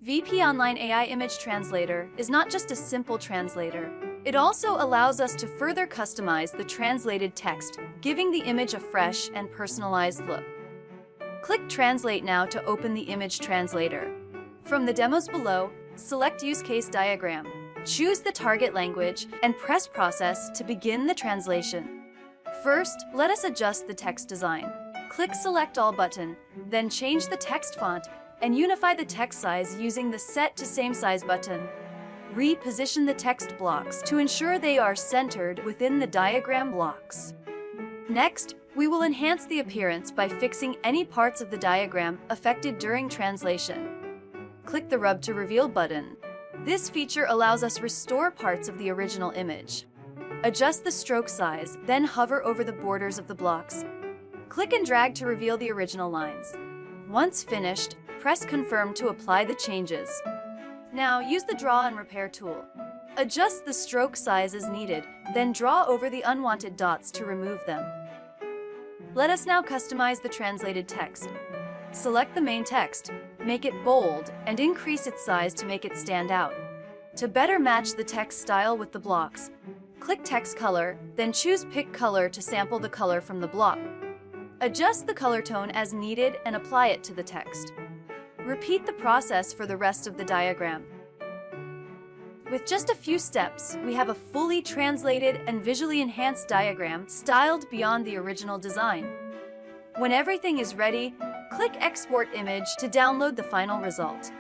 VP Online AI Image Translator is not just a simple translator. It also allows us to further customize the translated text, giving the image a fresh and personalized look. Click Translate now to open the image translator. From the demos below, select Use Case Diagram. Choose the target language and press Process to begin the translation. First, let us adjust the text design. Click Select All button, then change the text font and unify the text size using the Set to Same Size button. Reposition the text blocks to ensure they are centered within the diagram blocks. Next, we will enhance the appearance by fixing any parts of the diagram affected during translation. Click the Rub to Reveal button. This feature allows us restore parts of the original image. Adjust the stroke size, then hover over the borders of the blocks. Click and drag to reveal the original lines. Once finished, press Confirm to apply the changes. Now use the Draw and Repair tool. Adjust the stroke size as needed, then draw over the unwanted dots to remove them. Let us now customize the translated text. Select the main text, make it bold, and increase its size to make it stand out. To better match the text style with the blocks, click Text Color, then choose Pick Color to sample the color from the block. Adjust the color tone as needed and apply it to the text. Repeat the process for the rest of the diagram. With just a few steps, we have a fully translated and visually enhanced diagram styled beyond the original design. When everything is ready, click Export Image to download the final result.